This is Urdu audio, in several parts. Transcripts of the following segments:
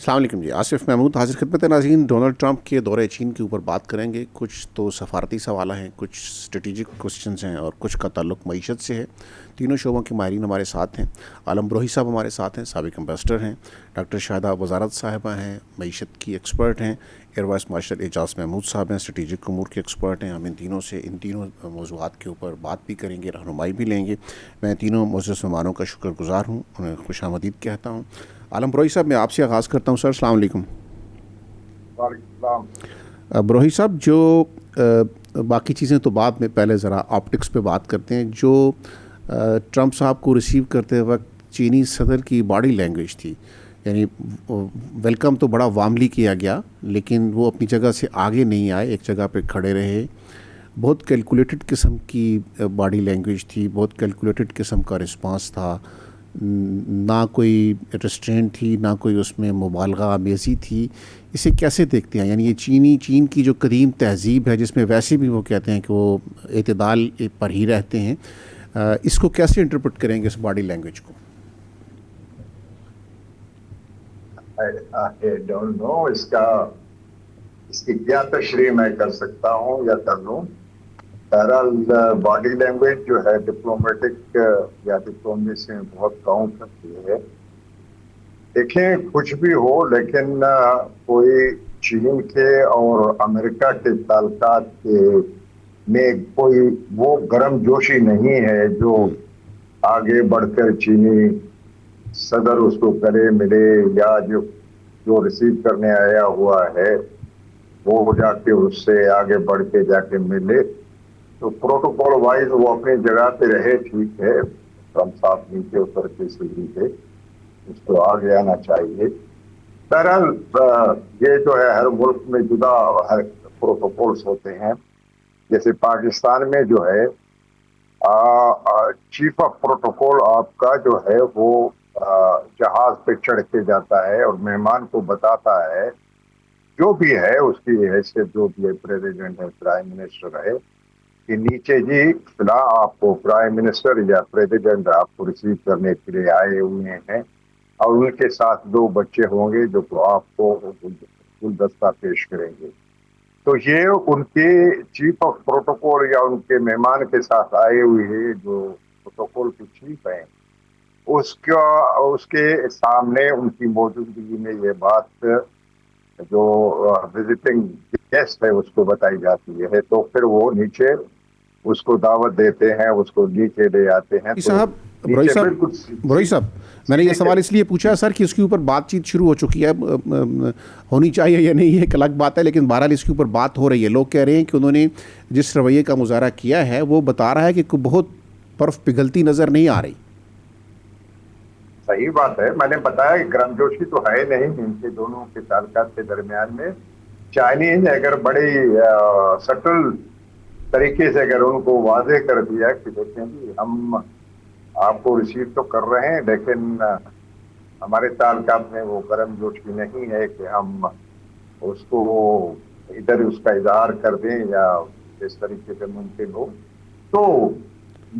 السلام علیکم جی، آصف محمود حاضر خدمت ناظرین۔ ڈونلڈ ٹرمپ کے دورہ چین کے اوپر بات کریں گے۔ کچھ تو سفارتی سوال ہیں، کچھ اسٹریٹجک کوسچنز ہیں اور کچھ کا تعلق معیشت سے ہے۔ تینوں شعبوں کے ماہرین ہمارے ساتھ ہیں۔ عالم بروہی صاحب ہمارے ساتھ ہیں، سابق امبیسڈر ہیں۔ ڈاکٹر شاہدہ وزارت صاحبہ ہیں، معیشت کی ایکسپرٹ ہیں۔ ایئر وائس مارشل اعجاز محمود صاحب ہیں، اسٹریٹجک امور کے ایکسپرٹ ہیں۔ ہم ان تینوں موضوعات کے اوپر بات بھی کریں گے، رہنمائی بھی لیں گے۔ میں تینوں معزز مہمانوں کا شکر گزار ہوں، انہیں خوش آمدید کہتا ہوں۔ عالم بروہی صاحب، میں آپ سے آغاز کرتا ہوں سر۔ السلام علیکم۔ وعلیکم السلام۔ بروہی صاحب، جو باقی چیزیں تو بعد میں، پہلے ذرا آپٹکس پہ بات کرتے ہیں۔ جو ٹرمپ صاحب کو ریسیو کرتے وقت چینی صدر کی باڈی لینگویج تھی، یعنی ویلکم تو بڑا وارملی کیا گیا، لیکن وہ اپنی جگہ سے آگے نہیں آئے، ایک جگہ پہ کھڑے رہے۔ بہت کیلکولیٹڈ قسم کی باڈی لینگویج تھی، بہت کیلکولیٹڈ قسم کا رسپانس تھا، نہ کوئی ریسٹرینٹ تھی، نہ کوئی اس میں مبالغہ آمیزی تھی۔ اسے کیسے دیکھتے ہیں؟ یعنی یہ چین کی جو قدیم تہذیب ہے، جس میں ویسے بھی وہ کہتے ہیں کہ وہ اعتدال پر ہی رہتے ہیں، اس کو کیسے انٹرپریٹ کریں گے، اس باڈی لینگویج کو؟ I don't know اس کی کیا تشریح میں کر سکتا ہوں یا کر لوں۔ بہرحال باڈی لینگویج جو ہے ڈپلومیٹک یا ڈپلومیسی میں بہت کاؤنٹ کرتی ہے۔ دیکھیں، کچھ بھی ہو، لیکن کوئی چین کے اور امریکہ کے تعلقات میں کوئی وہ گرم جوشی نہیں ہے جو آگے بڑھ کر چینی صدر اس کو کرے ملے، یا جو ریسیو کرنے آیا ہوا ہے وہ جا کے اس سے آگے بڑھ کے جا کے ملے۔ تو پروٹوکول وائز وہ اپنی جگہ پہ رہے، ٹھیک ہے۔ ٹرمپ صاحب نیچے اتر کے سیڑھی پہ، اس کو آگے آنا چاہیے۔ بہرحال یہ جو ہے ہر ملک میں جدا پروٹوکولز ہوتے ہیں۔ جیسے پاکستان میں جو ہے چیف آف پروٹوکول آپ کا جو ہے وہ جہاز پہ چڑھ کے جاتا ہے اور مہمان کو بتاتا ہے، جو بھی ہے اس کی حیثیت، جو بھی ہے، پریزیڈنٹ ہے، پرائم منسٹر ہے، کہ نیچے جی فلاں آپ کو پرائم منسٹر یا پریزیڈنٹ آپ کو ریسیو کرنے کے لیے آئے ہوئے ہیں، اور ان کے ساتھ 2 بچے ہوں گے جو آپ کو گلدستہ پیش کریں گے۔ تو یہ ان کے چیف آف پروٹوکول یا ان کے مہمان کے ساتھ آئے ہوئے ہیں جو پروٹوکول کے چیف ہیں، اس کے سامنے ان کی موجودگی میں یہ بات جو وزٹنگ گیسٹ ہے اس کو بتائی جاتی ہے، تو پھر وہ نیچے اس کو دعوت دیتے ہیں، اس کو نیچے لے آتے ہیں۔ بروہی صاحب، میں نے یہ سوال اس لیے پوچھا سر کہ اس کے اوپر بات چیت شروع ہو چکی ہے، ہونی چاہیے یا نہیں ہے ایک الگ بات ہے، لیکن بہرحال اس کے اوپر بات ہو رہی ہے۔ لوگ کہہ رہے ہیں کہ انہوں نے جس رویے کا مظاہرہ کیا ہے وہ بتا رہا ہے کہ بہت برف پگھلتی نظر نہیں آ رہی۔ صحیح بات ہے، میں نے بتایا کہ گرم جوشی تو ہے نہیں ان کے دونوں کے تعلقات کے درمیان میں۔ چائنیز اگر بڑی سٹل طریقے سے اگر ان کو واضح کر دیا کہ دیکھیں جی ہم آپ کو ریسیو تو کر رہے ہیں، لیکن ہمارے تعلقات میں وہ گرم جوشی نہیں ہے کہ ہم اس کو ادھر اس کا اظہار کر دیں یا اس طریقے سے ممکن ہو، تو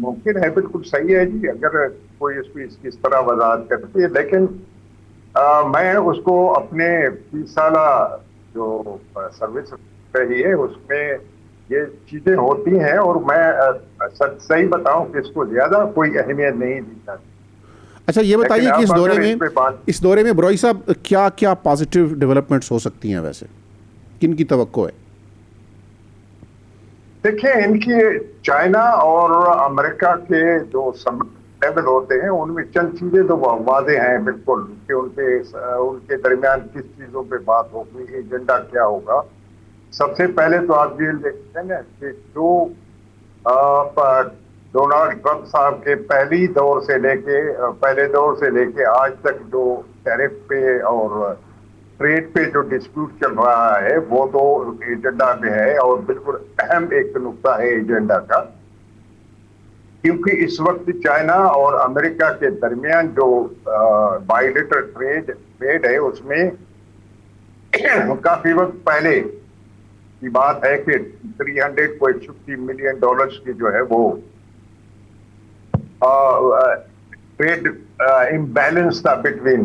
ممکن ہے، بالکل صحیح ہے جی اگر کوئی اس کی اس طرح وضاحت کرتی ہے۔ لیکن میں اس کو اپنے 20 سالہ جو سروس رہی ہے اس میں یہ چیزیں ہوتی ہیں، اور میں صحیح بتاؤں کہ اس کو زیادہ کوئی اہمیت نہیں دی جاتی۔ اچھا، یہ بتائیے کہ اس دورے میں بروہی صاحب کیا کیا پازیٹیو ڈیولپمنٹس ہو سکتی ہیں؟ ویسے کن کی توقع ہے؟ دیکھیں، ان کی چائنا اور امریکہ کے جو لیول ہوتے ہیں ان میں چند چیزیں تو واضح ہیں بالکل کہ ان کے درمیان کس چیزوں پہ بات ہوگی، ایجنڈا کیا ہوگا۔ سب سے پہلے تو آپ یہ دیکھتے ہیں نا کہ جو ڈونلڈ ٹرمپ صاحب کے پہلے دور سے لے کے آج تک جو ٹیرف پہ اور ٹریڈ پہ جو ڈسپیوٹ چل رہا ہے وہ تو ایجنڈا میں ہے، اور بالکل اہم ایک نقطہ ہے ایجنڈا کا، کیونکہ اس وقت چائنا اور امریکہ کے درمیان جو بائیلیٹرل ٹریڈ ہے اس میں کافی وقت پہلے کی بات ہے کہ $350 ملین کی جو ہے وہ ٹریڈ امبیلنس تھا بٹوین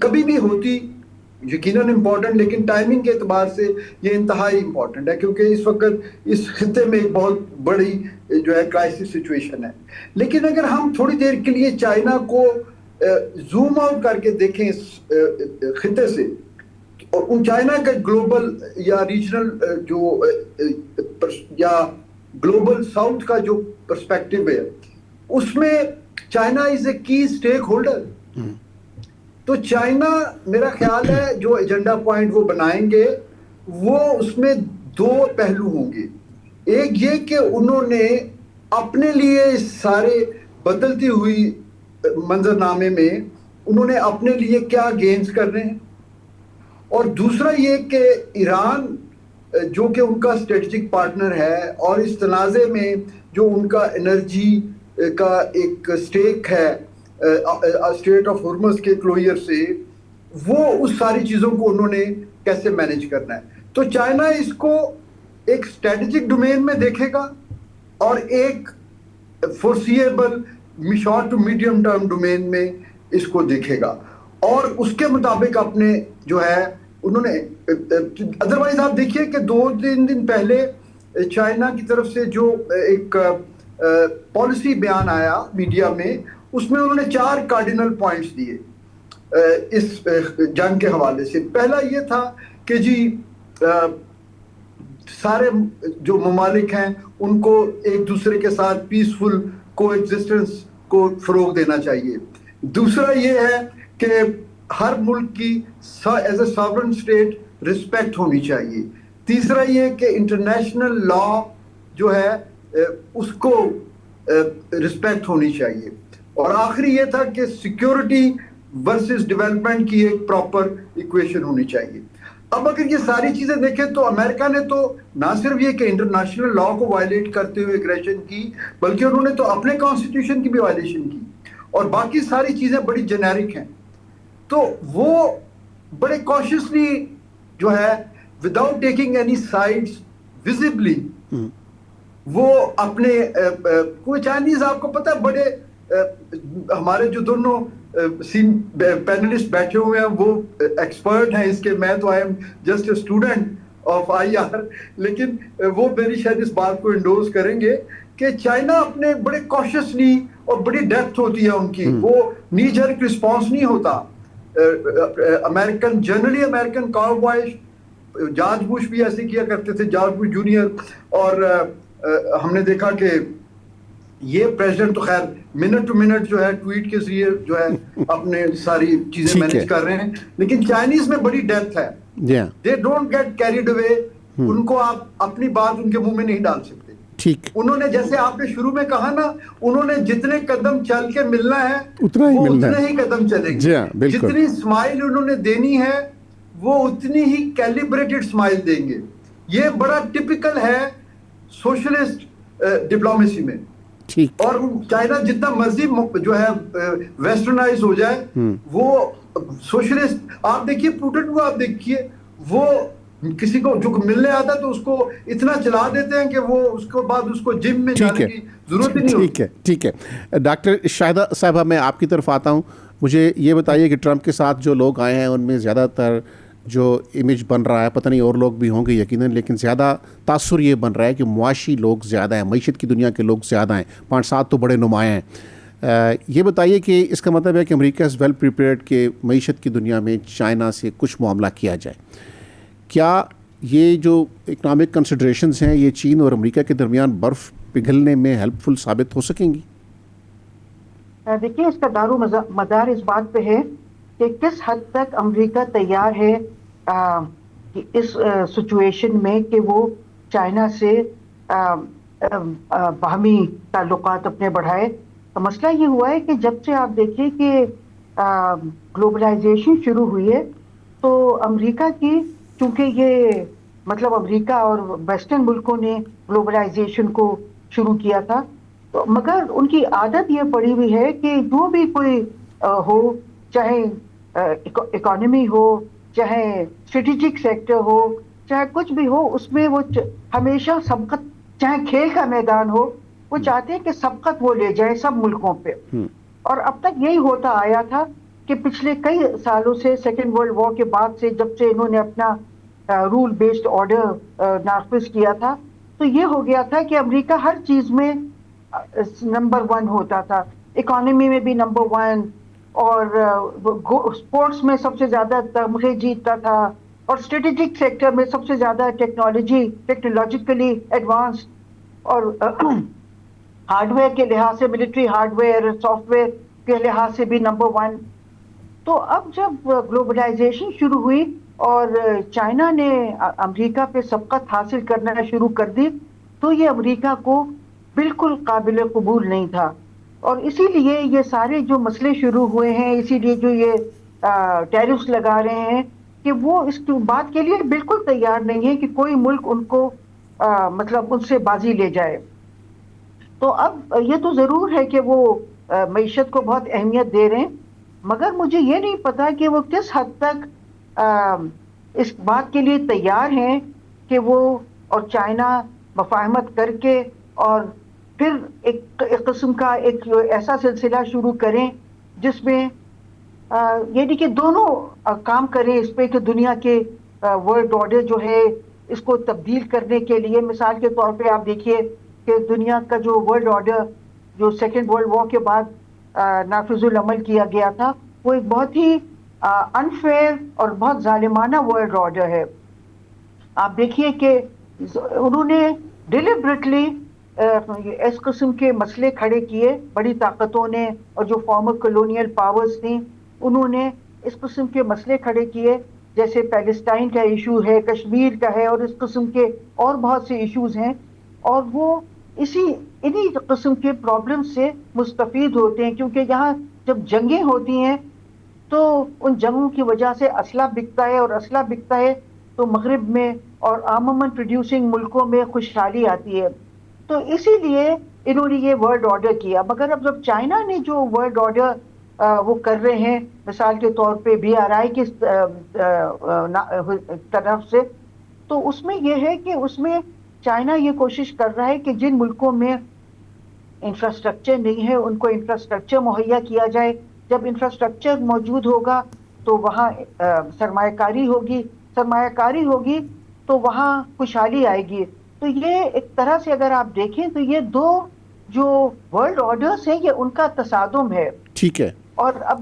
کبھی بھی ہوتی یقیناً امپورٹنٹ، لیکن ٹائمنگ کے اعتبار سے یہ انتہائی امپورٹنٹ ہے، کیونکہ اس وقت اس خطے میں ایک بہت بڑی جو ہے کرائسس سچویشن ہے۔ لیکن اگر ہم تھوڑی دیر کے لیے چائنا کو زوم آؤٹ کر کے دیکھیں اس خطے سے، اور چائنا کا گلوبل یا ریجنل جو یا گلوبل ساؤتھ کا جو پرسپیکٹو ہے، اس میں چائنا از اے کی اسٹیک ہولڈر۔ تو چائنا میرا خیال ہے جو ایجنڈا پوائنٹ وہ بنائیں گے وہ اس میں دو پہلو ہوں گے۔ ایک یہ کہ انہوں نے اپنے لیے اس سارے بدلتی ہوئی منظرنامے میں انہوں نے اپنے لیے کیا گینز کرنے ہیں، اور دوسرا یہ کہ ایران جو کہ ان کا اسٹریٹجک پارٹنر ہے اور اس تنازع میں جو ان کا انرجی کا ایک اسٹیک ہے اسٹریٹ آف ہرمز کے کلوئر سے، وہ اس ساری چیزوں کو انہوں نے کیسے مینج کرنا ہے۔ تو چائنا اس کو ایک اسٹریٹجک ڈومین میں دیکھے گا اور ایک foreseeable short to medium term domain میں اس کو دیکھے گا، اور اس کے مطابق اپنے جو ہے انہوں نے ادروائز آپ دیکھیے کہ 2-3 دن پہلے چائنا کی طرف سے جو ایک پالیسی بیان آیا میڈیا میں، اس میں انہوں نے 4 کارڈینل پوائنٹس دیے اس جنگ کے حوالے سے۔ پہلا یہ تھا کہ جی سارے جو ممالک ہیں ان کو ایک دوسرے کے ساتھ پیسفل کو ایگزسٹنس کو فروغ دینا چاہیے۔ دوسرا یہ ہے کہ ہر ملک کی as a sovereign state respect ہونی چاہیے۔ تیسرا یہ کہ انٹرنیشنل لا جو ہے اس کو رسپیکٹ ہونی چاہیے، اور آخری یہ تھا کہ سیکیورٹی ورسز ڈیولپمنٹ کی ایک پراپر ایکویشن ہونی چاہیے۔ اب اگر یہ ساری چیزیں دیکھیں تو امریکہ نے تو نہ صرف یہ کہ انٹرنیشنل لا کو وائلیٹ کرتے ہوئے ایگریشن کی، بلکہ انہوں نے تو اپنے کانسٹیٹیوشن کی بھی وائلیشن کی، اور باقی ساری چیزیں بڑی جنیرک ہیں۔ تو وہ بڑے کوشسلی جو ہے وداؤٹ ٹیکنگ اینی سائڈس ویزبلی وہ اپنے کوئی چائنیز آپ کو پتہ ہے بڑے ہمارے جو دونوں پینلسٹ بیٹھے ہوئے ہیں وہ ایکسپرٹ ہیں اس کے، میں تو I am just a student of IR، لیکن وہ میری شاید اس بات کو انڈورس کریں گے کہ چائنا اپنے بڑے کوشسلی اور بڑی ڈیپتھ ہوتی ہے ان کی، وہ نی جرک رسپانس نہیں ہوتا۔ امریکن جنرلی امریکن کاؤ بوائز، جارج بش بھی ایسے کیا کرتے تھے، جارج بش جونیئر، اور ہم نے دیکھا کہ یہ پریزیڈنٹ تو خیر منٹ ٹو منٹ جو ہے ٹویٹ کے ذریعے جو ہے اپنے ساری چیزیں مینج کر رہے ہیں، لیکن چائنیز میں بڑی ڈیپتھ ہے۔ They don't get carried away, ان کو آپ اپنی بات ان کے منہ میں نہیں ڈال سکتے۔ انہوں نے جیسے آپ نے شروع میں کہا نا، انہوں نے جتنے قدم چل کے ملنا ہے وہ اتنے ہی قدم چلیں گے، جتنی اسمائل انہوں نے دینی ہے وہ اتنی ہی کیلیبریٹڈ اسمائل دیں گے۔ یہ بڑا ٹپیکل ہے سوشلسٹ ڈپلومیسی میں، اور چائنا جتنا مرضی جو ہے ویسٹرنائز ہو جائے، وہ سوشلسٹ آپ دیکھیے پوٹن کو، آپ دیکھیے وہ کسی کو جو ملنے آتا ہے تو اس کو اتنا چلا دیتے ہیں کہ وہ اس کے بعد اس کو جم میں جانے کی ضرورت ہی نہیں ہوتی۔ ٹھیک ہے ڈاکٹر شاہدہ صاحبہ، میں آپ کی طرف آتا ہوں۔ مجھے یہ بتائیے کہ ٹرمپ کے ساتھ جو لوگ آئے ہیں ان میں زیادہ تر جو امیج بن رہا ہے، پتہ نہیں اور لوگ بھی ہوں گے یقیناً، لیکن زیادہ تاثر یہ بن رہا ہے کہ معاشی لوگ زیادہ ہیں، معیشت کی دنیا کے لوگ زیادہ ہیں، 5-7 تو بڑے نمایاں ہیں۔ یہ بتائیے کہ اس کا مطلب ہے کہ امریکہ از ویل پریپیئرڈ کہ معیشت کی دنیا میں چائنا سے کچھ معاملہ کیا جائے۔ کیا یہ جو اکنامک کنسیڈریشنز ہیں یہ چین اور امریکہ کے درمیان برف پگھلنے میں ہیلپ فل ثابت ہو سکیں گی؟ دیکھیے اس کا دار و مدار اس بات پہ ہے کہ کس حد تک امریکہ تیار ہے اس سچویشن میں کہ وہ چائنا سے باہمی تعلقات اپنے بڑھائے۔ مسئلہ یہ ہوا ہے کہ جب سے آپ دیکھیے کہ گلوبلائزیشن شروع ہوئی ہے تو امریکہ کی، چونکہ یہ مطلب امریکہ اور ویسٹرن ملکوں نے گلوبلائزیشن کو شروع کیا تھا، تو مگر ان کی عادت یہ پڑی ہوئی ہے کہ جو بھی کوئی ہو، چاہے اکانومی ہو، چاہے اسٹریٹجک سیکٹر ہو، چاہے کچھ بھی ہو، اس میں وہ ہمیشہ سبقت، چاہے کھیل کا میدان ہو، وہ چاہتے ہیں کہ سبقت وہ لے جائیں سب ملکوں پہ۔ اور اب تک یہی ہوتا آیا تھا کہ پچھلے کئی سالوں سے سیکنڈ ورلڈ وار کے بعد سے جب سے انہوں نے اپنا رول بیسڈ آرڈر نافذ کیا تھا تو یہ ہو گیا تھا کہ امریکہ ہر چیز میں نمبر 1 ہوتا تھا، اکانومی میں بھی نمبر 1، اور اسپورٹس میں سب سے زیادہ تمغے جیتتا تھا، اور اسٹریٹجک سیکٹر میں سب سے زیادہ ٹیکنالوجیکلی ایڈوانس، اور ہارڈ ویئر کے لحاظ سے military hard where soft where کے لحاظ سے بھی نمبر 1۔ تو اب جب گلوبلائزیشن شروع ہوئی اور چائنا نے امریکہ پہ سبقت حاصل کرنا شروع کر دی تو یہ امریکہ کو بالکل قابل قبول نہیں تھا، اور اسی لیے یہ سارے جو مسئلے شروع ہوئے ہیں، اسی لیے جو یہ ٹیرفز لگا رہے ہیں کہ وہ اس بات کے لیے بالکل تیار نہیں ہے کہ کوئی ملک ان کو مطلب ان سے بازی لے جائے۔ تو اب یہ تو ضرور ہے کہ وہ معیشت کو بہت اہمیت دے رہے ہیں، مگر مجھے یہ نہیں پتا کہ وہ کس حد تک اس بات کے لیے تیار ہیں کہ وہ اور چائنا مفاہمت کر کے اور پھر ایک قسم کا ایک ایسا سلسلہ شروع کریں جس میں یعنی کہ دونوں کام کریں اس پہ کہ دنیا کے ورلڈ آرڈر جو ہے اس کو تبدیل کرنے کے لیے۔ مثال کے طور پہ آپ دیکھیے کہ دنیا کا جو ورلڈ آرڈر جو سیکنڈ ورلڈ وار کے بعد نافذ العمل کیا گیا تھا وہ ایک بہت ہی انفیئر اور بہت ظالمانہ ورلڈ آرڈر ہے۔ آپ دیکھیے کہ انہوں نے ڈیلیبریٹلی اس قسم کے مسئلے کھڑے کیے، بڑی طاقتوں نے اور جو فارمر کلونیل پاورز تھیں انہوں نے اس قسم کے مسئلے کھڑے کیے، جیسے پیلسٹائن کا ایشو ہے، کشمیر کا ہے، اور اس قسم کے اور بہت سے ایشوز ہیں، اور وہ انہی قسم کے پرابلم سے مستفید ہوتے ہیں، کیونکہ یہاں جب جنگیں ہوتی ہیں تو ان جنگوں کی وجہ سے اسلحہ بکتا ہے، اور اسلحہ بکتا ہے تو مغرب میں اور آرمامنٹ پروڈیوسنگ ملکوں میں خوشحالی آتی ہے۔ تو اسی لیے انہوں نے یہ ورلڈ آرڈر کیا۔ مگر اب جب چائنا نے جو ورلڈ آرڈر وہ کر رہے ہیں، مثال کے طور پہ BRI کی طرف سے، تو اس میں یہ ہے کہ اس میں چائنا یہ کوشش کر رہا ہے کہ جن ملکوں میں انفراسٹرکچر نہیں ہے ان کو انفراسٹرکچر مہیا کیا جائے۔ جب انفراسٹرکچر موجود ہوگا تو وہاں سرمایہ کاری ہوگی تو وہاں خوشحالی آئے گی۔ تو یہ ایک طرح سے اگر آپ دیکھیں تو یہ دو جو ورلڈ آرڈرز ہیں یہ ان کا تصادم ہے۔ ٹھیک ہے۔ اور اب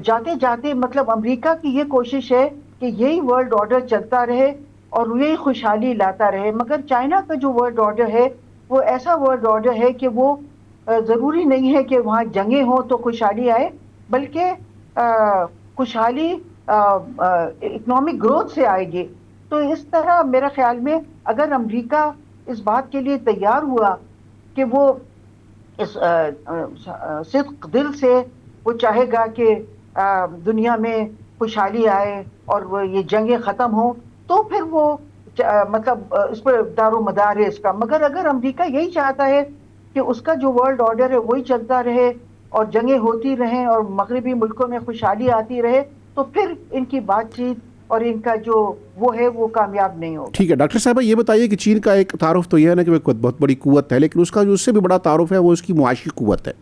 جاتے جاتے مطلب امریکہ کی یہ کوشش ہے کہ یہی ورلڈ آرڈر چلتا رہے اور یہی خوشحالی لاتا رہے، مگر چائنا کا جو ورلڈ آرڈر ہے وہ ایسا ورلڈ آرڈر ہے کہ وہ ضروری نہیں ہے کہ وہاں جنگیں ہوں تو خوشحالی آئے، بلکہ خوشحالی اکنامک گروتھ سے آئے گی۔ تو اس طرح میرا خیال میں اگر امریکہ اس بات کے لیے تیار ہوا کہ وہ اس صدق دل سے وہ چاہے گا کہ دنیا میں خوشحالی آئے اور وہ یہ جنگیں ختم ہوں، تو پھر وہ مطلب اس پر دار و مدار ہے اس کا۔ مگر اگر امریکہ یہی چاہتا ہے کہ اس کا جو ورلڈ آرڈر ہے وہی چلتا رہے اور جنگیں ہوتی رہیں اور مغربی ملکوں میں خوشحالی آتی رہے، تو پھر ان کی بات چیت اور ان کا جو وہ ہے وہ کامیاب نہیں ہوگا۔ ٹھیک ہے ڈاکٹر صاحبہ، یہ بتائیے کہ چین کا ایک تعارف تو یہ ہے نا کہ وہ ایک بہت بڑی قوت ہے، لیکن اس کا جو اس سے بھی بڑا تعارف ہے وہ اس کی معاشی قوت ہے،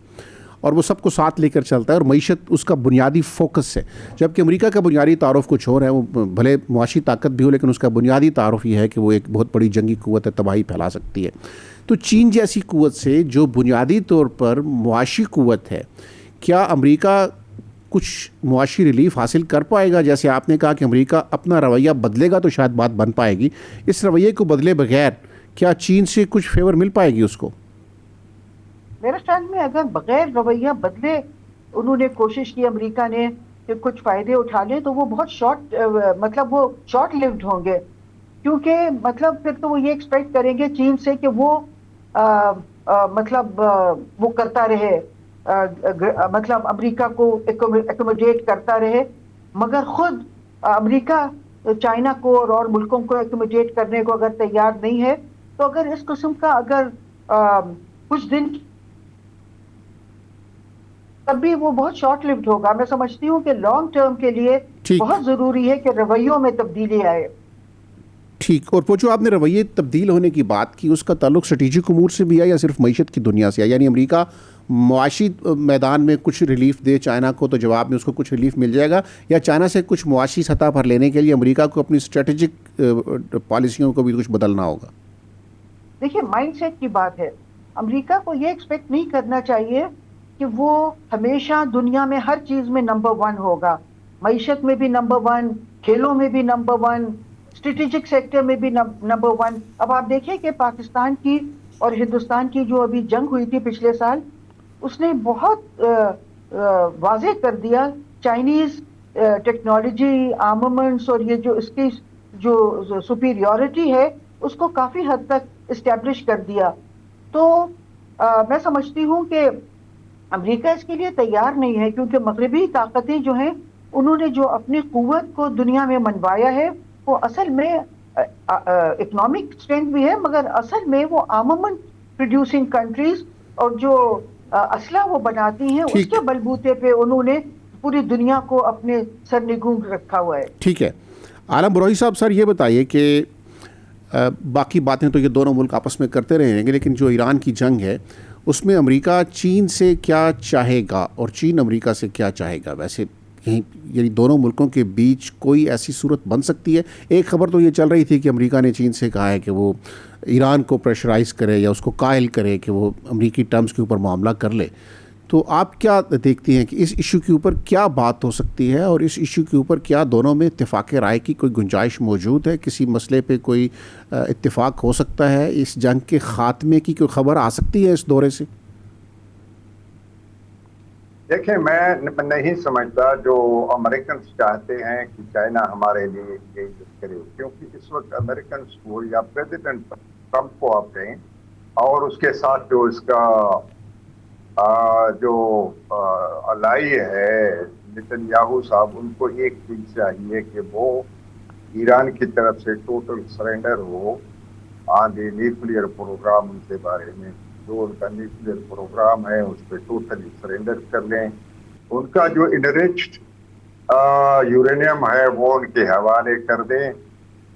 اور وہ سب کو ساتھ لے کر چلتا ہے، اور معیشت اس کا بنیادی فوکس ہے، جبکہ امریکہ کا بنیادی تعارف کچھ اور ہے۔ وہ بھلے معاشی طاقت بھی ہو لیکن اس کا بنیادی تعارف یہ ہے کہ وہ ایک بہت بڑی جنگی قوت ہے، تباہی پھیلا سکتی ہے۔ تو چین جیسی قوت سے جو بنیادی طور پر معاشی قوت ہے، کیا امریکہ کچھ معاشی ریلیف حاصل کر پائے گا؟ جیسے آپ نے کہا کہ امریکہ اپنا رویہ بدلے گا تو شاید بات بن پائے گی، اس رویے کو بدلے بغیر کیا چین سے کچھ فیور مل پائے گی اس کو؟ میرے خیال میں اگر بغیر رویہ بدلے انہوں نے کوشش کی امریکہ نے کہ کچھ فائدے اٹھا لیں تو وہ بہت شارٹ لیوڈ ہوں گے، کیونکہ مطلب پھر تو وہ یہ ایکسپیکٹ کریں گے چین سے کہ وہ وہ کرتا رہے، مطلب امریکہ کو ایکوموڈیٹ کرتا رہے، مگر خود امریکہ چائنا کو اور ملکوں کو ایکوموڈیٹ کرنے کو اگر تیار نہیں ہے، تو اگر اس قسم کا اگر کچھ دن تب بھی وہ بہت شارٹ لیوڈ ہوگا۔ میں سمجھتی ہوں کہ لانگ ٹرم کے لیے بہت ضروری ہے کہ رویوں میں تبدیلی آئے۔ ٹھیک، اور وہ جو آپ نے رویے تبدیل ہونے کی بات کی اس کا تعلق اسٹریٹجک امور سے بھی ہے یا صرف معیشت کی دنیا سے ہے؟ یعنی امریکہ معاشی میدان میں کچھ ریلیف دے چائنا کو تو جواب میں اس کو کچھ ریلیف مل جائے گا، یا چائنا سے کچھ معاشی سطح پر لینے کے لیے امریکہ کو اپنی اسٹریٹجک پالیسیوں کو بھی کچھ بدلنا ہوگا؟ دیکھیے مائنڈ سیٹ کی بات ہے، امریکہ کو یہ ایکسپیکٹ نہیں کرنا چاہیے کہ وہ ہمیشہ دنیا میں ہر چیز میں نمبر 1 ہوگا، معیشت میں بھی نمبر 1، کھیلوں میں بھی نمبر 1، اسٹریٹجک سیکٹر میں بھی نمبر 1۔ اب آپ دیکھیں کہ پاکستان کی اور ہندوستان کی جو ابھی جنگ ہوئی تھی پچھلے سال، اس نے بہت واضح کر دیا چائنیز ٹیکنالوجی، آرمامنٹس اور یہ جو اس کی جو سپیریورٹی ہے اس کو کافی حد تک اسٹیبلش کر دیا۔ تو میں سمجھتی ہوں کہ امریکہ اس کے لیے تیار نہیں ہے، کیونکہ مغربی طاقتیں جو ہیں انہوں نے جو اپنی قوت کو دنیا میں منوایا ہے وہ اصل میں اکنامک اسٹرینتھ بھی ہے، مگر اصل میں وہ آرمامنٹ پروڈیوسنگ کنٹریز اور جو اسلحہ وہ بناتی ہیں اس کے بلبوتے پہ انہوں نے پوری دنیا کو اپنے سرنگوں رکھا ہوا ہے۔ ٹھیک ہے، عالم بروہی صاحب، سر یہ بتائیے کہ باقی باتیں تو یہ دونوں ملک آپس میں کرتے رہیں گے، لیکن جو ایران کی جنگ ہے اس میں امریکہ چین سے کیا چاہے گا اور چین امریکہ سے کیا چاہے گا؟ ویسے یعنی دونوں ملکوں کے بیچ کوئی ایسی صورت بن سکتی ہے؟ ایک خبر تو یہ چل رہی تھی کہ امریکہ نے چین سے کہا ہے کہ وہ ایران کو پریشرائز کرے یا اس کو قائل کرے کہ وہ امریکی ٹرمز کے اوپر معاملہ کر لے۔ تو آپ کیا دیکھتی ہیں کہ اس ایشو کے اوپر کیا بات ہو سکتی ہے، اور اس ایشو کے اوپر کیا دونوں میں اتفاق رائے کی کوئی گنجائش موجود ہے؟ کسی مسئلے پہ کوئی اتفاق ہو سکتا ہے؟ اس جنگ کے خاتمے کی کوئی خبر آ سکتی ہے اس دورے سے؟ دیکھیں، میں نہیں سمجھتا جو امریکنز چاہتے ہیں کہ چائنا ہمارے لیے یہ کرے، کیونکہ اس وقت امریکنز کو یا پریزیڈنٹ ٹرمپ کو آپ کہیں اور اس کے ساتھ جو اس کا جو الائی ہے نتن یاہو صاحب، ان کو ایک چیز چاہیے کہ وہ ایران کی طرف سے ٹوٹل سرنڈر ہو آن دی نیوکلیئر پروگرام، ان کے بارے میں جو ان کا نیوکلیئر پروگرام ہے اس پہ ٹوٹلی سرنڈر کر لیں، ان کا جو انریچڈ یورینیم ہے وہ ان کے حوالے کر دیں،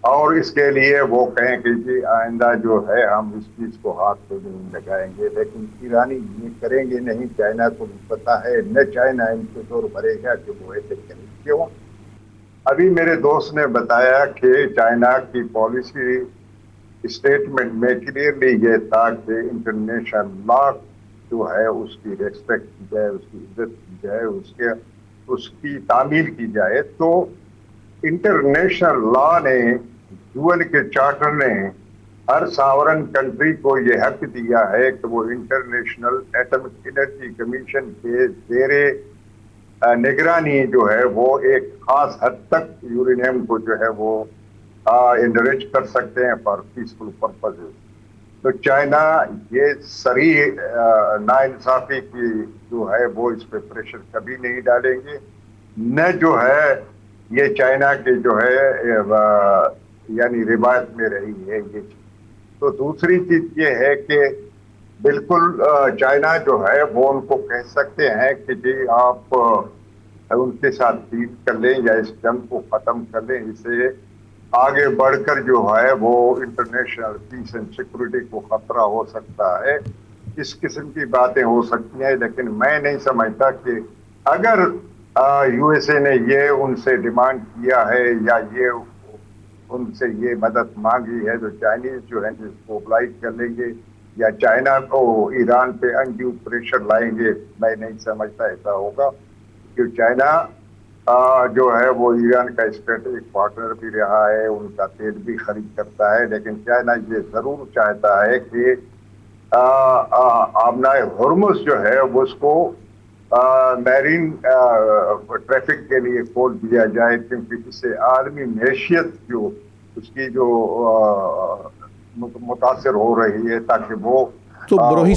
اور اس کے لیے وہ کہیں کہ جی آئندہ جو ہے ہم اس چیز کو ہاتھ پہ نہیں لگائیں گے۔ لیکن ایرانی یہ کریں گے نہیں، چائنا کو بھی پتہ ہے، نہ چائنا ان کے زور بھرے گا کہ وہ ایسے کریں۔ کیوں؟ ابھی میرے دوست نے بتایا کہ چائنا کی پالیسی اسٹیٹمنٹ میں کلیئرلی یہ تھا کہ انٹرنیشنل لا جو ہے اس کی ریسپیکٹ کی جائے، اس کی عزت کی جائے، اس کی تعمیل کی جائے۔ تو انٹرنیشنل لا نے، UN کے چارٹر نے ہر ساورن کنٹری کو یہ حق دیا ہے کہ وہ انٹرنیشنل ایٹمک انرجی کمیشن کے زیر نگرانی جو ہے وہ ایک خاص حد تک یورینیم کو جو ہے وہ انریچ کر سکتے ہیں فار پیسفل پرپزز۔ تو چائنا یہ صریح ناانصافی کی جو ہے وہ اس پہ پریشر کبھی نہیں ڈالیں گے، نہ جو ہے یہ چائنا کے جو ہے یعنی روایت میں رہی ہے یہ چیز۔ تو دوسری چیز یہ ہے کہ بالکل چائنا جو ہے وہ ان کو کہہ سکتے ہیں کہ جی آپ ان کے ساتھ ڈیل کر لیں یا اس جنگ کو ختم کر لیں، اسے آگے بڑھ کر جو ہے وہ انٹرنیشنل پیس اینڈ سیکورٹی کو خطرہ ہو سکتا ہے۔ اس قسم کی باتیں ہو سکتی ہیں، لیکن میں نہیں سمجھتا کہ اگر USA نے یہ ان سے ڈیمانڈ کیا ہے یا یہ ان سے یہ مدد مانگی ہے تو چائنیز جو ہیں اس کو ابلائز کر لیں گے یا چائنا کو ایران پہ انڈیو پریشر لائیں گے۔ میں نہیں سمجھتا ایسا ہوگا، کیونکہ چائنا جو ہے وہ ایران کا اسٹریٹجک پارٹنر بھی رہا ہے، ان کا تیل بھی خرید کرتا ہے، لیکن چائنا یہ ضرور چاہتا ہے کہ آبنائے ہرمز جو ہے وہ اس کو میرین ٹریفک کے لیے کھول دیا جائے، کیونکہ اس سے عالمی معیشت جو اس کی جو متاثر ہو رہی ہے، تاکہ وہ تو بروہی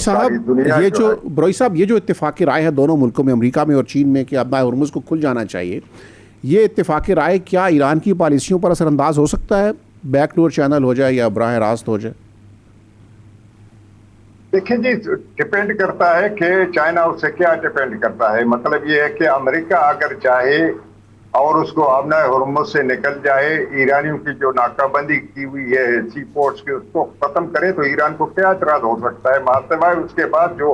صاحب یہ جو اتفاقی رائے ہے دونوں ملکوں میں، امریکہ میں اور چین میں، کہ آبنائے ہرمز کو کھل جانا چاہیے، یہ اتفاقی رائے کیا ایران کی پالیسیوں پر اثر انداز ہو سکتا ہے؟ بیک ڈور چینل ہو جائے یا براہ راست ہو جائے؟ دیکھیں جی، ڈپینڈ کرتا ہے کہ چائنا اس سے کیا ڈپینڈ کرتا ہے۔ مطلب یہ ہے کہ امریکہ اگر چاہے اور اس کو آبنائے ہرمز سے نکل جائے، ایرانیوں کی جو ناکہ بندی کی ہوئی ہے سی پورٹس کی، اس کو ختم کرے تو ایران کو کیا اعتراض ہو سکتا ہے؟ سوائے اس کے بعد جو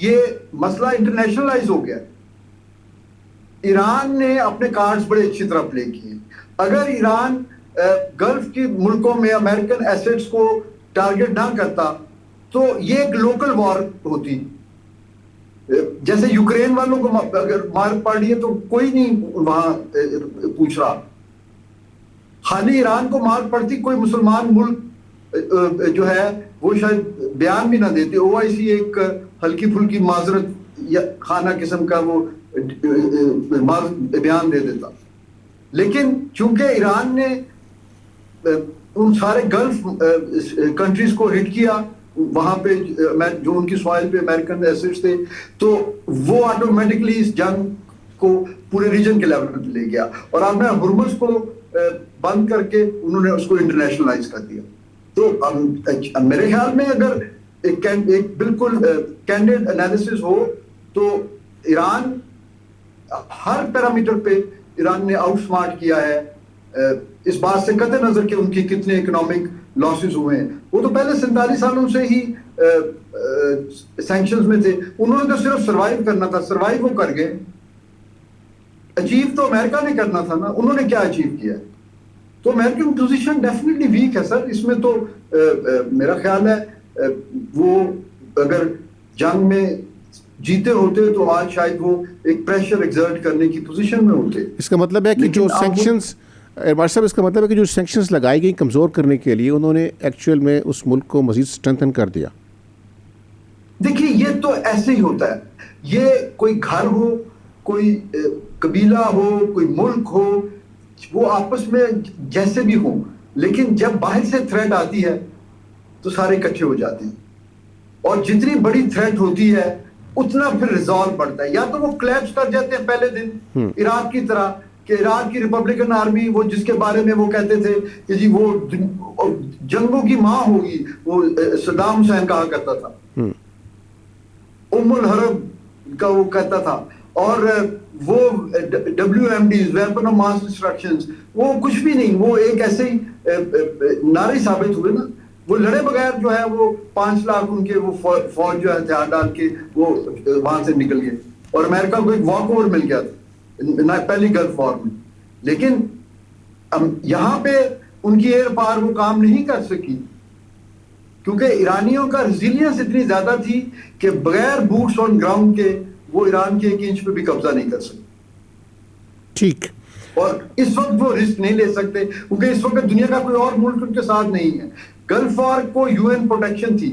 یہ مسئلہ انٹرنیشنلائز ہو گیا. ایران نے اپنے کارڈز بڑے اچھی طرح پلے کیے. اگر ایران گلف کے ملکوں میں امریکن ایسٹس کو ٹارگٹ نہ کرتا تو یہ ایک لوکل وار ہوتی. جیسے یوکرین والوں کو اگر مار پڑ رہی ہے تو کوئی نہیں وہاں پوچھ رہا. خالی ایران کو مار پڑتی کوئی مسلمان ملک جو ہے وہ شاید بیان بھی نہ دیتے. OIC ایک ہلکی پھلکی معذرت یا خانہ قسم کا وہ بیان دے دیتا. لیکن چونکہ ایران نے ان سارے گلف کنٹریز کو ہٹ کیا وہاں پہ جو ان کی سوائل پہ امریکن ایسٹس تھے, تو وہ آٹومیٹکلی اس جنگ کو پورے ریجن کے لیول پہ لے گیا. اور اب میں ہرمز کو بند کر کے انہوں نے اس کو انٹرنیشنلائز کر دیا. تو میرے خیال میں اگر ایک بالکل کینڈیڈ انالیسس ہو تو ایران ہر پیرامیٹر پہ ایران نے آؤٹ سمارٹ کیا ہے. اس بات سے قطع نظر کہ ان کی کتنے اکنامک لاسز ہوئے ہیں. وہ تو پہلے 47 سالوں سے ہی سینکشنز میں تھے. انہوں نے تو صرف سروائیو کرنا تھا, سروائیو وہ کر گئے. اچیو تو امریکہ نے کرنا تھا نا, انہوں نے کیا اچیو کیا ہے؟ تو امریکن پوزیشن ڈیفینیٹلی ویک ہے سر. اس میں تو میرا خیال ہے وہ اگر جنگ میں جیتے ہوتے تو آج شاید وہ ایک پریشر ایگزرٹ کرنے کی پوزیشن میں ہوتے. اس کا مطلب ہے کہ جو سینکشنز صاحب اس کا مطلب ہے کہ جو سینکشنز لگائی گئی کمزور کرنے کے لیے انہوں نے ایکچوئل میں اس ملک کو مزید اسٹرینتھن کر دیا. دیکھیے یہ تو ایسے ہی ہوتا ہے. یہ کوئی گھر ہو, کوئی قبیلہ ہو, کوئی ملک ہو, وہ آپس میں جیسے بھی ہوں, لیکن جب باہر سے تھریٹ آتی ہے تو سارے اکٹھے ہو جاتے ہیں. اور جتنی بڑی تھریٹ ہوتی ہے اتنا پھر ریزالو بڑھتا ہے. یا تو وہ کلیپس کر جاتے ہیں پہلے دن عراق کی طرح, کہ عراق کی ریپبلکن آرمی وہ جس کے بارے میں وہ کہتے تھے کہ جی وہ جنگوں کی ماں ہوگی, وہ صدام حسین کہا کرتا تھا, ام الحرب کا وہ کہتا تھا. اور وہ WMDs ویپن آف ماس ڈسٹرکشنز وہ کچھ بھی نہیں, وہ ایک ایسے ہی نعرے ثابت ہوئے نا. وہ لڑے بغیر جو ہے وہ 5 لاکھ ان کے وہ فوج جو ہے ہتھیار ڈال کے وہ وہاں سے نکل گئے. اور امریکہ کو ایک واک اوور مل گیا تھا پہلی گلف وار میں. لیکن یہاں پہ ان کی ایئر پاور وہ کام نہیں کر سکی کیونکہ ایرانیوں کا ریزیلینس اتنی زیادہ تھی کہ بغیر بوٹس آن گراؤنڈ کے وہ ایران کے 1 انچ پہ بھی قبضہ نہیں کر سکتے. ٹھیک. اور اس وقت وہ رسک نہیں لے سکتے کیونکہ اس وقت دنیا کا کوئی اور ملک ان کے ساتھ نہیں ہے. گلف وار کو UN پروٹیکشن تھی,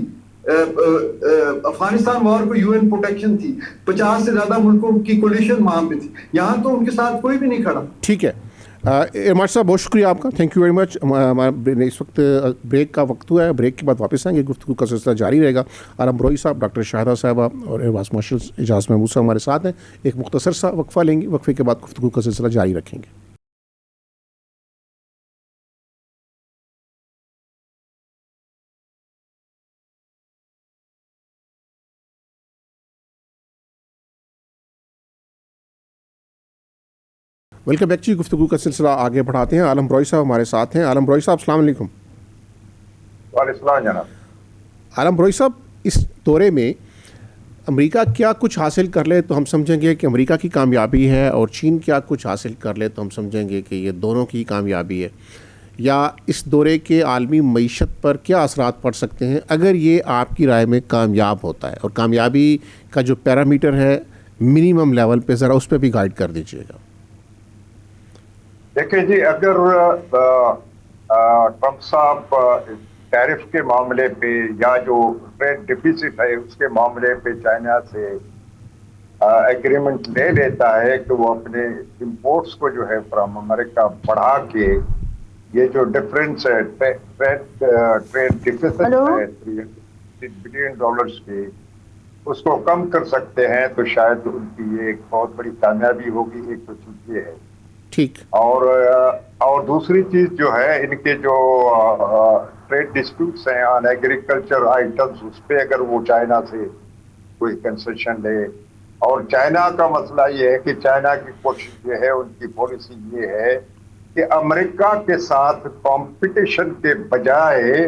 افغانستان وار کو UN پروٹیکشن تھی, 50 سے زیادہ ملکوں کی کولیشن وہاں پہ تھی. یہاں تو ان کے ساتھ کوئی بھی نہیں کھڑا. ٹھیک ہے ارماڈ صاحب, بہت شکریہ آپ کا, تھینک یو ویری مچ. ہمارا اس وقت بریک کا وقت ہوا ہے, بریک کے بعد واپس آئیں گے, گفتگو کا سلسلہ جاری رہے گا. عالم روئی صاحب, ڈاکٹر شاہدہ صاحبہ اور ایئرواس مارشل اعجاز محمود صاحب ہمارے ساتھ ہیں. ایک مختصر سا وقفہ لیں گے, وقفے کے بعد گفتگو کا سلسلہ جاری رکھیں گے. ویلکم بیک جی. گفتگو کا سلسلہ آگے بڑھاتے ہیں. عالم روئی صاحب ہمارے ساتھ ہیں. عالم روئی صاحب السلام علیکم. وعلیکم السلام جناب. عالم روئی صاحب, اس دورے میں امریکہ کیا کچھ حاصل کر لے تو ہم سمجھیں گے کہ امریکہ کی کامیابی ہے, اور چین کیا کچھ حاصل کر لے تو ہم سمجھیں گے کہ یہ دونوں کی کامیابی ہے, یا اس دورے کے عالمی معیشت پر کیا اثرات پڑ سکتے ہیں اگر یہ آپ کی رائے میں کامیاب ہوتا ہے؟ اور کامیابی کا جو پیرامیٹر ہے منیمم لیول پہ ذرا اس پہ بھی گائیڈ کر دیجیے گا. دیکھیں جی, اگر ٹرمپ صاحب ٹیرف کے معاملے پہ یا جو ٹریڈ ڈیفیسٹ ہے اس کے معاملے پہ چائنا سے ایگریمنٹ لے لیتا ہے کہ وہ اپنے امپورٹس کو جو ہے فرام امریکہ بڑھا کے یہ جو ڈفرینس ہے ٹریڈ ڈیفیسٹ ہے $300 بلین کے, اس کو کم کر سکتے ہیں, تو شاید ان کی یہ ایک بہت بڑی کامیابی ہوگی. ایک تو چیز یہ ہے. ٹھیک. اور دوسری چیز جو ہے, ان کے جو ٹریڈ ڈسپیوٹس ہیں آن ایگریکلچر آئٹمس, اس پہ اگر وہ چائنا سے کوئی کنسیشن لے. اور چائنا کا مسئلہ یہ ہے کہ چائنا کی کوشش یہ ہے, ان کی پالیسی یہ ہے کہ امریکہ کے ساتھ کمپٹیشن کے بجائے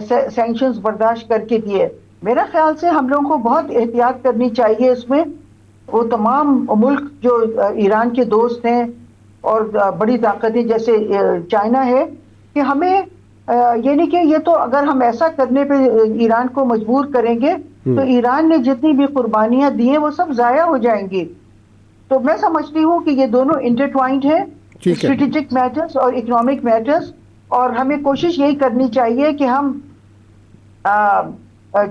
سینکشنز برداشت کر کے دیے. میرا خیال سے ہم لوگوں کو بہت احتیاط کرنی چاہیے اس میں. وہ تمام ملک جو ایران کے دوست ہیں اور بڑی طاقتیں جیسے چائنا ہے, کہ ہمیں یعنی کہ یہ تو اگر ہم ایسا کرنے پہ ایران کو مجبور کریں گے تو ایران نے جتنی بھی قربانیاں دی ہیں وہ سب ضائع ہو جائیں گی. تو میں سمجھتی ہوں کہ یہ دونوں انٹرٹوائنڈ ہیں, اسٹریٹجک میٹرز اور اکنامک میٹرز, اور ہمیں کوشش یہی کرنی چاہیے کہ ہم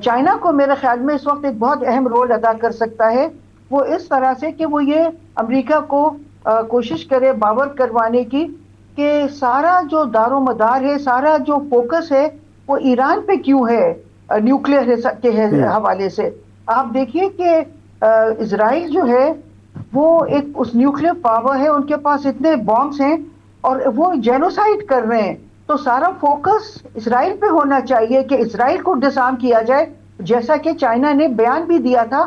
چائنا کو میرے خیال میں اس وقت ایک بہت اہم رول ادا کر سکتا ہے, وہ اس طرح سے کہ وہ یہ امریکہ کو کوشش کرے باور کروانے کی کہ سارا جو دار و مدار ہے, سارا جو فوکس ہے وہ ایران پہ کیوں ہے نیوکلیئر کے حوالے سے. آپ دیکھیے کہ اسرائیل جو ہے وہ ایک اس نیوکلیئر پاور ہے, ان کے پاس اتنے بامبس ہیں اور وہ جینوسائڈ کر رہے ہیں. تو سارا فوکس اسرائیل پہ ہونا چاہیے کہ اسرائیل کو ڈسارم کیا جائے, جیسا کہ چائنا نے بیان بھی دیا تھا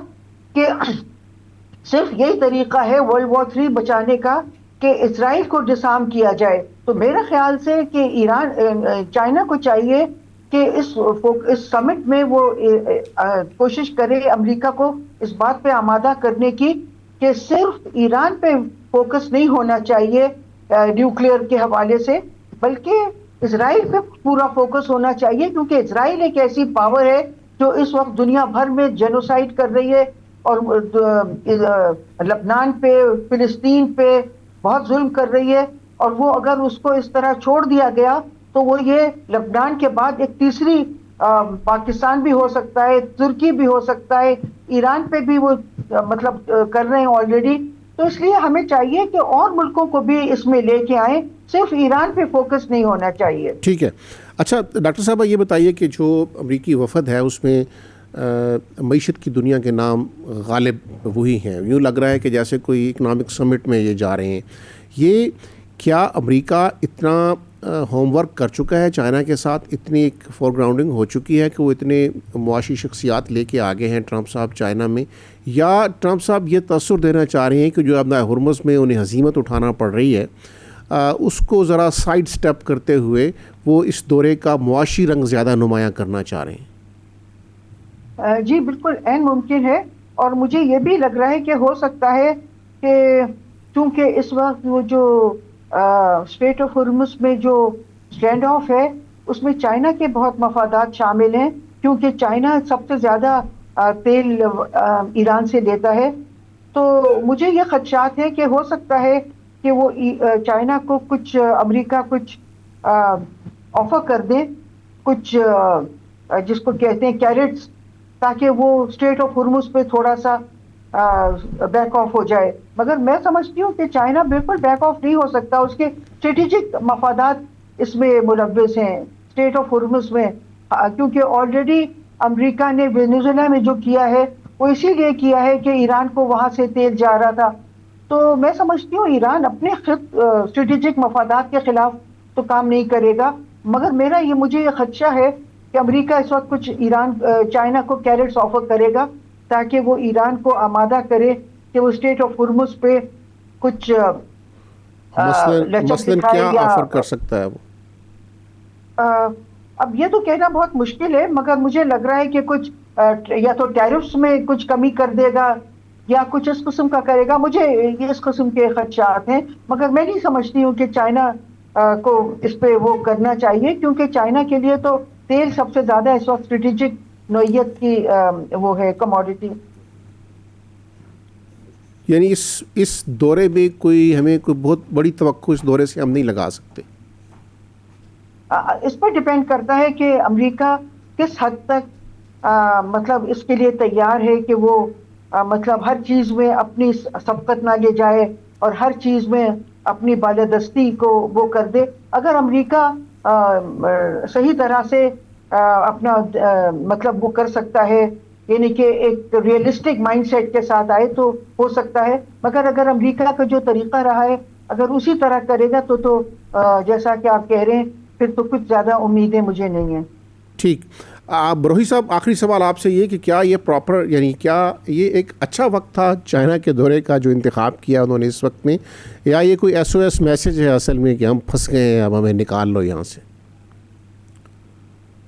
کہ صرف یہی طریقہ ہے ورلڈ وار 3 بچانے کا کہ اسرائیل کو ڈسارم کیا جائے. تو میرا خیال سے کہ چائنا کو چاہیے کہ اس سمٹ میں وہ کوشش کرے امریکہ کو اس بات پہ آمادہ کرنے کی کہ صرف ایران پہ فوکس نہیں ہونا چاہیے نیوکلیئر کے حوالے سے, بلکہ اسرائیل پہ پورا فوکس ہونا چاہیے, کیونکہ اسرائیل ایک ایسی پاور ہے جو اس وقت دنیا بھر میں جینوسائڈ کر رہی ہے اور لبنان پہ, فلسطین پہ بہت ظلم کر رہی ہے. اور وہ اگر اس کو اس طرح چھوڑ دیا گیا تو وہ یہ لبنان کے بعد ایک تیسری پاکستان بھی ہو سکتا ہے, ترکی بھی ہو سکتا ہے, ایران پہ بھی وہ مطلب کر رہے ہیں آلریڈی. تو اس لیے ہمیں چاہیے کہ اور ملکوں کو بھی اس میں لے کے آئیں, صرف ایران پہ فوکس نہیں ہونا چاہیے. ٹھیک ہے. اچھا ڈاکٹر صاحبہ یہ بتائیے کہ جو امریکی وفد ہے اس میں معیشت کی دنیا کے نام غالب وہی ہیں, یوں لگ رہا ہے کہ جیسے کوئی اکنامک سمٹ میں یہ جا رہے ہیں. یہ کیا امریکہ اتنا ہوم ورک کر چکا ہے چائنا کے ساتھ, اتنی ایک فور گراؤنڈنگ ہو چکی ہے کہ وہ اتنے معاشی شخصیات لے کے آگے ہیں ٹرمپ صاحب چائنا میں, یا ٹرمپ صاحب یہ تاثر دینا چاہ رہے ہیں کہ جو اب ہرمز میں انہیں ہزیمت اٹھانا پڑ رہی ہے اس کو ذرا سائڈ سٹیپ کرتے ہوئے وہ اس دورے کا معاشی رنگ زیادہ نمایاں کرنا چاہ رہے ہیں؟ جی بالکل عین ممکن ہے, اور مجھے یہ بھی لگ رہا ہے کہ ہو سکتا ہے کہ چونکہ اس وقت وہ جو اسٹریٹ آف ہرمز میں جو اسٹینڈ آف ہے اس میں چائنا کے بہت مفادات شامل ہیں, کیونکہ چائنا سب سے زیادہ تیل ایران سے لیتا ہے. تو مجھے یہ خدشات ہے کہ ہو سکتا ہے کہ وہ چائنا کو کچھ امریکہ کچھ آفر کر دے, کچھ جس کو کہتے ہیں کیرٹس, تاکہ وہ اسٹریٹ آف ہرمز پہ تھوڑا سا بیک آف ہو جائے. مگر میں سمجھتی ہوں کہ چائنا بالکل بیک آف نہیں ہو سکتا, اس کے اسٹریٹجک مفادات اس میں ملوث ہیں اسٹریٹ آف ہرمز میں, کیونکہ آلریڈی امریکہ نے وینزویلا میں جو کیا ہے وہ اسی لیے کیا ہے کہ ایران کو وہاں سے تیل جا رہا تھا. تو میں سمجھتی ہوں ایران اپنے اسٹریٹجک مفادات کے خلاف تو کام نہیں کرے گا, مگر مجھے یہ خدشہ ہے کہ امریکہ اس وقت کچھ چائنا کو کیرٹس آفر کرے گا تاکہ وہ ایران کو آمادہ کرے کہ وہ اسٹریٹ آف ہرمز پہ کچھ مثلاً کیا آفر کر سکتا ہے وہ؟ اب یہ تو کہنا بہت مشکل ہے, مگر مجھے لگ رہا ہے کہ کچھ یا تو ٹیرفس میں کچھ کمی کر دے گا یا کچھ اس قسم کا کرے گا. مجھے یہ اس قسم کے خدشات ہیں, مگر میں نہیں سمجھتی ہوں کہ چائنا کو اس پہ وہ کرنا چاہیے, کیونکہ چائنا کے لیے تو تیل سب سے زیادہ اس وقت اسٹریٹجک نوعیت کی وہ ہے کموڈیٹی. یعنی اس دورے میں ہمیں کوئی بہت بڑی توقع اس دورے سے ہم نہیں لگا سکتے. اس پر ڈپینڈ کرتا ہے کہ امریکہ کس حد تک مطلب اس کے لیے تیار ہے کہ وہ مطلب ہر چیز میں اپنی سبقت نہ لے جائے اور ہر چیز میں اپنی بالادستی کو وہ کر دے. اگر امریکہ صحیح طرح سے اپنا مطلب وہ کر سکتا ہے, یعنی کہ ایک ریئلسٹک مائنڈ سیٹ کے ساتھ آئے تو ہو سکتا ہے, مگر اگر امریکہ کا جو طریقہ رہا ہے اگر اسی طرح کرے گا تو جیسا کہ آپ کہہ رہے ہیں پھر تو کچھ زیادہ امیدیں مجھے نہیں ہیں. ٹھیک. بروہی صاحب آخری سوال آپ سے یہ کہ کیا یہ ایک اچھا وقت تھا چائنا کے دورے کا جو انتخاب کیا انہوں نے اس وقت میں, یا یہ کوئی SOS میسج ہے اصل میں کہ ہم پھنس گئے ہیں اب ہمیں نکال لو یہاں سے؟